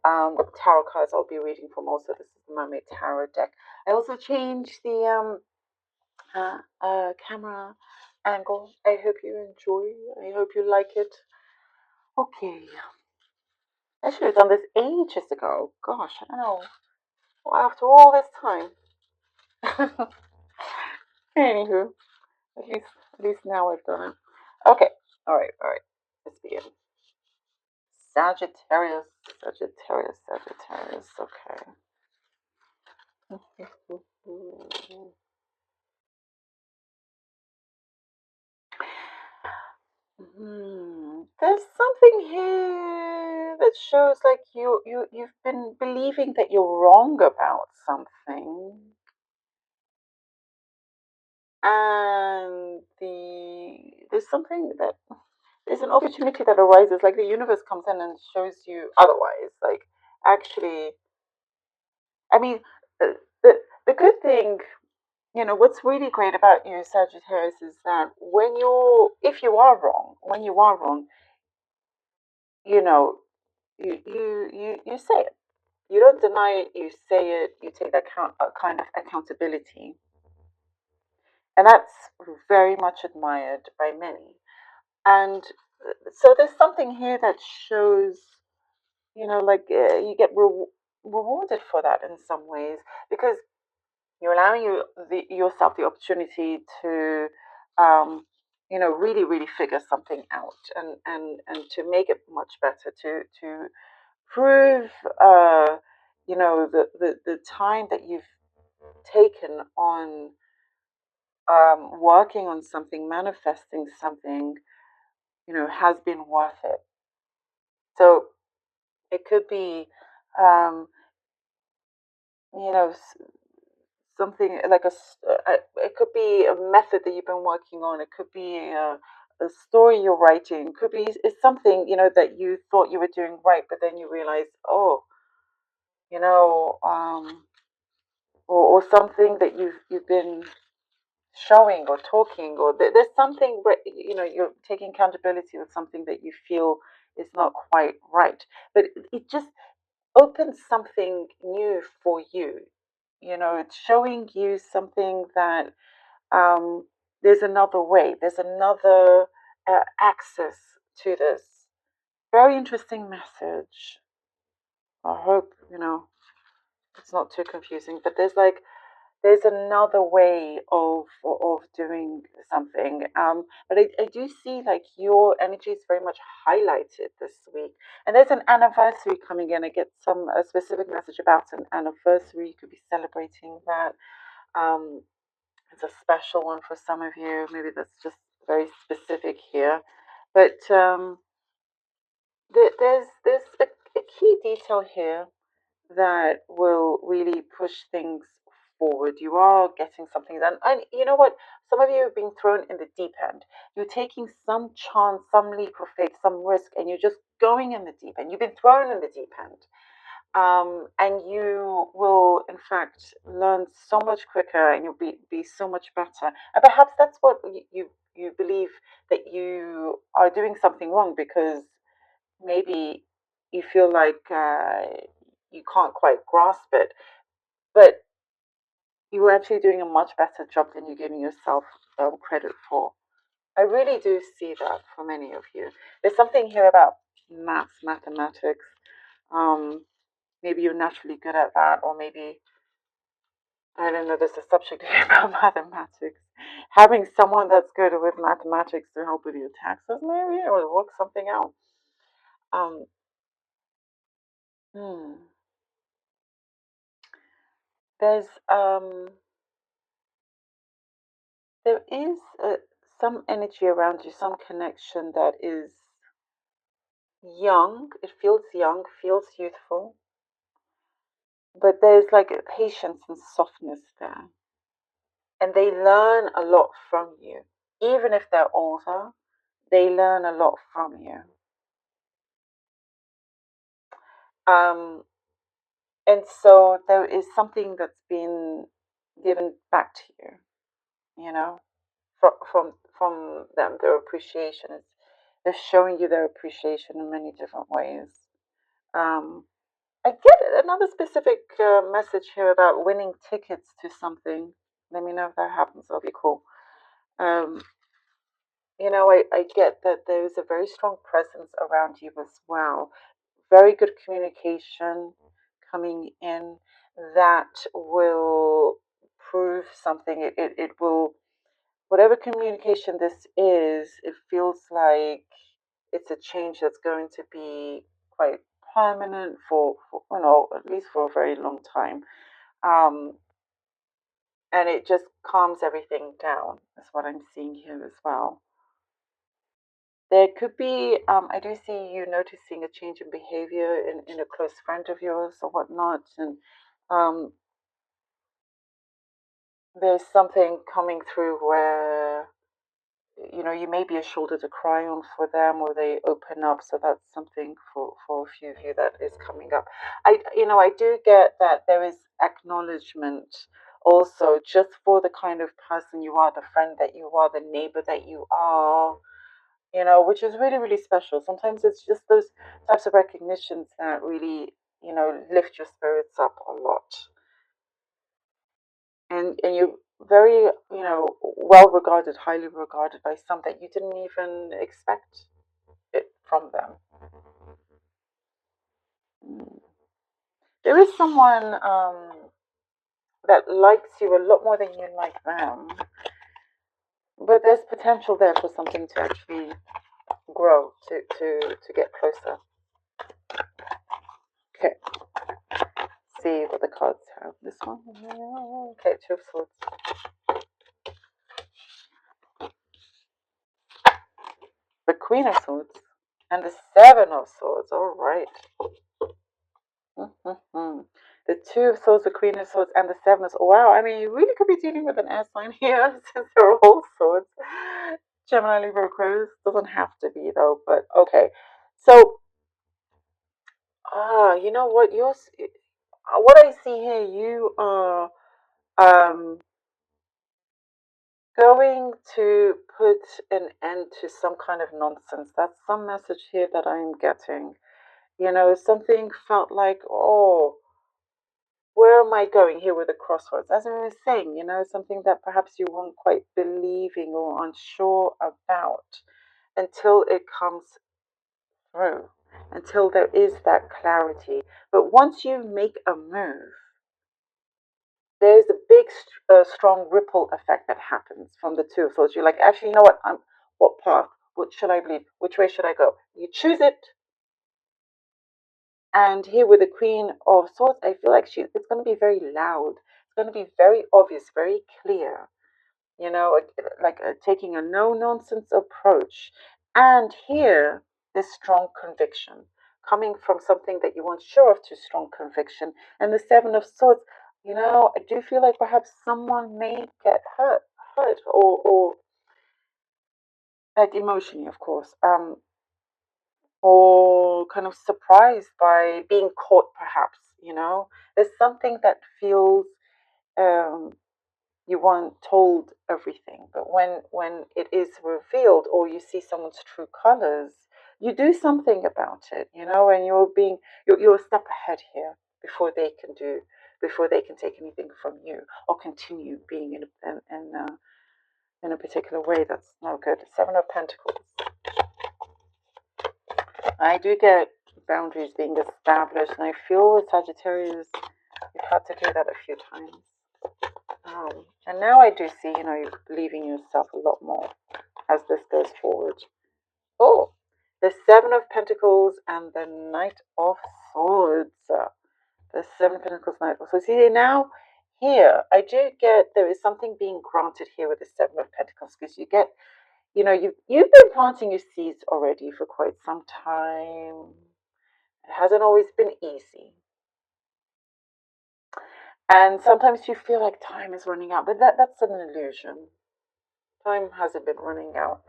tarot cards I'll be reading from. Also, this is the Mermaid Tarot deck. I also changed the camera angle. I hope you enjoy. I hope you like it. Okay, I should have done this ages ago. Gosh, I don't know. Well, after all this time. Anywho, at least now I've done it. Okay, all right. Let's begin. Sagittarius, Sagittarius, Sagittarius. Okay. There's something here that shows like you've been believing that you're wrong about something, and there's something that there's an opportunity that arises, like the universe comes in and shows you otherwise. Like, actually, I mean, the good thing, what's really great about you, Sagittarius, is that if you are wrong, when you are wrong, you know, you say it. You don't deny it. You say it. You take that kind of accountability, and that's very much admired by many. And so there's something here that shows, like you get rewarded for that in some ways, because you're allowing yourself the opportunity to, really, really figure something out, and to make it much better, to prove, the time that you've taken on working on something, manifesting something, has been worth it. So it could be, um, you know, something like it could be a method that you've been working on. It could be a story you're writing. It could be it's something, that you thought you were doing right, but then you realize, oh, you know, um, or something that you've been showing or talking, or there's something where, you're taking accountability with something that you feel is not quite right, but it just opens something new for you. It's showing you something that, um, there's another way, there's another access to this. Very interesting message. I hope it's not too confusing, but there's another way of doing something. But I do see like your energy is very much highlighted this week, and there's an anniversary coming in. I get a specific message about an anniversary. You could be celebrating that. Um, it's a special one for some of you. Maybe that's just very specific here, but there's a key detail here that will really push things forward. You are getting something done. And you know what? Some of you have been thrown in the deep end. You're taking some chance, some leap of faith, some risk, and you're just going in the deep end. You've been thrown in the deep end. And you will, in fact, learn so much quicker, and you'll be so much better. And perhaps that's what you believe, that you are doing something wrong, because maybe you feel like you can't quite grasp it, but you were actually doing a much better job than you're giving yourself credit for. I really do see that for many of you. There's something here about mathematics. Um, Maybe you're naturally good at that, or maybe, I don't know, there's a subject here about mathematics. Having someone that's good with mathematics to help with your taxes, maybe, or work something out. Um, hmm. There's there is some energy around you, some connection that is young. It feels young, feels youthful, but there's like a patience and softness there. And they learn a lot from you. Even if they're older, they learn a lot from you. Um, and so there is something that's been given back to you, from them, their appreciation. They're showing you their appreciation in many different ways. Um, I get another specific message here about winning tickets to something. Let me know if that happens. That'll be cool. Um, I get that there is a very strong presence around you as well. Very good communication coming in that will prove something. It will, whatever communication this is, it feels like it's a change that's going to be quite permanent for at least for a very long time. Um, and it just calms everything down, is what I'm seeing here as well. There could be, I do see you noticing a change in behavior in a close friend of yours or whatnot. And um, there's something coming through where, you may be a shoulder to cry on for them or they open up. So that's something for a few of you that is coming up. I do get that there is acknowledgement also just for the kind of person you are, the friend that you are, the neighbor that you are, which is really, really special. Sometimes it's just those types of recognitions that really, lift your spirits up a lot. And you're very, well regarded, highly regarded by some that you didn't even expect it from them. Mm. There is someone that likes you a lot more than you like them, but there's potential there for something to actually grow, to get closer. Okay, see what the cards have. This one, okay, Two of Swords. The Queen of Swords and the Seven of Swords. All right. Mm-hmm. The Two of Swords, the Queen of Swords, and the Seven of Swords. Wow, I mean, you really could be dealing with an air sign here since they're all swords. Gemini, Libra, Aquarius. Doesn't have to be, though, but okay. So, you know what? What I see here, you are um, going to put an end to some kind of nonsense. That's some message here that I'm getting. Something felt like, oh, where am I going here with the crossroads? As I was saying, something that perhaps you weren't quite believing or unsure about until it comes through, until there is that clarity. But once you make a move, there's a big, strong ripple effect that happens from the two of those. You're like, actually, you know what? What path? What should I believe? Which way should I go? You choose it. And here with the Queen of Swords, I feel like it's going to be very loud. It's going to be very obvious, very clear. Like taking a no nonsense approach. And here, this strong conviction coming from something that you weren't sure of to strong conviction. And the Seven of Swords, I do feel like perhaps someone may get hurt, or like emotionally, of course. Or kind of surprised by being caught, perhaps. There's something that feels um, you weren't told everything, but when it is revealed or you see someone's true colors, you do something about it, and you're a step ahead here before they can take anything from you or continue being in a particular way that's no good. Seven of Pentacles. I do get boundaries being established, and I feel with Sagittarius, you've had to do that a few times. And now I do see, you're believing yourself a lot more as this goes forward. Oh, the Seven of Pentacles and the Knight of Swords. The Seven of Pentacles, Knight of Swords. See, now here, I do get there is something being granted here with the Seven of Pentacles because you get, you've been planting your seeds already for quite some time. It hasn't always been easy. And sometimes you feel like time is running out, but that's an illusion. Time hasn't been running out.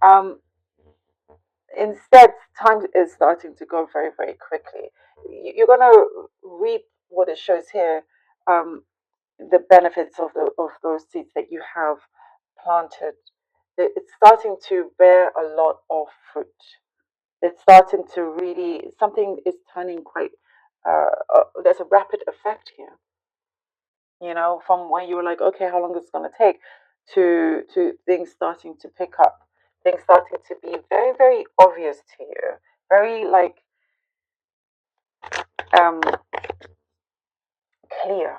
Um, Instead, time is starting to go very, very quickly. You're going to reap what it shows here, the benefits of those seeds that you have planted. It's starting to bear a lot of fruit. It's starting to really, something is turning quite there's a rapid effect here. From when you were like, okay, how long is it going to take, to things starting to pick up, things starting to be very, very obvious to you, very like um clear.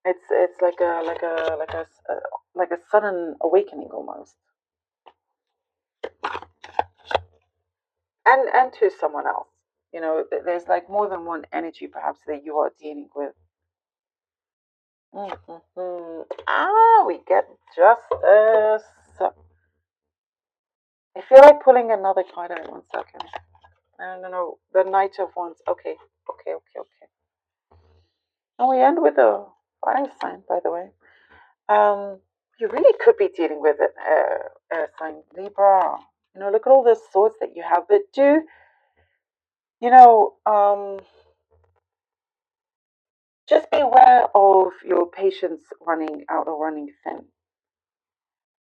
It's like a sudden awakening almost, and to someone else. There's like more than one energy perhaps that you are dealing with. We get justice. I feel like pulling another card out. 1 second. No. The Knight of Wands. Okay. Okay. And we end with a fire sign, by the way. You really could be dealing with a sign Libra. Look at all the swords that you have. But you know, um, just be aware of your patience running out or running thin.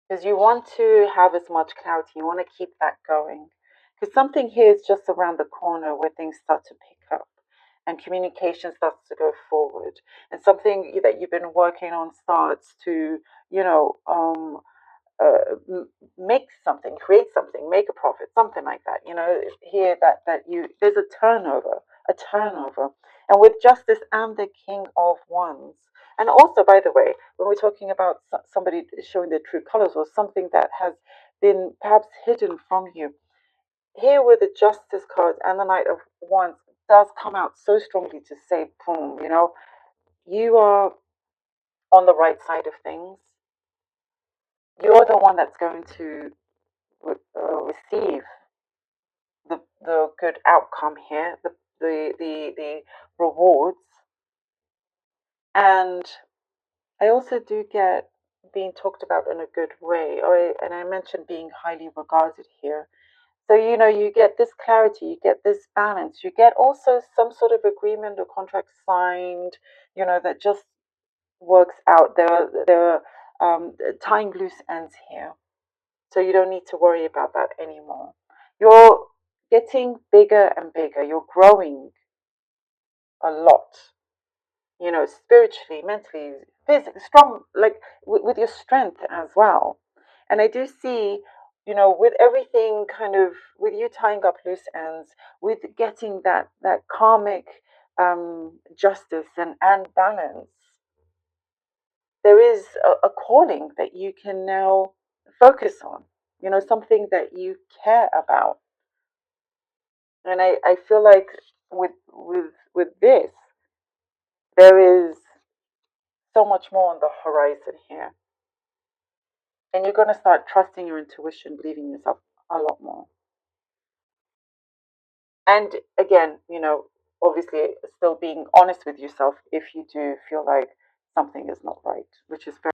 Because you want to have as much clarity, you want to keep that going. Because something here is just around the corner where things start to pick up and communication starts to go forward. And something that you've been working on starts to, you know, um, make something, create something, make a profit, something like that. Here there's a turnover, and with justice and the King of Wands. And also, by the way, when we're talking about somebody showing their true colors or something that has been perhaps hidden from you, here with the Justice card and the Knight of Wands does come out so strongly to say, boom, you are on the right side of things. You're the one that's going to receive the good outcome here, the rewards. And I also do get being talked about in a good way. And I mentioned being highly regarded here. So, you get this clarity, you get this balance, you get also some sort of agreement or contract signed, that just works out. There are tying loose ends here. So you don't need to worry about that anymore. You're getting bigger and bigger. You're growing a lot, spiritually, mentally, physically, strong, like with your strength as well. And I do see, with everything kind of, with you tying up loose ends, with getting that karmic justice and balance, there is a calling that you can now focus on, something that you care about. And I feel like with this, there is so much more on the horizon here. And you're going to start trusting your intuition, believing in yourself a lot more. And again, obviously still being honest with yourself if you do feel like something is not right, which is very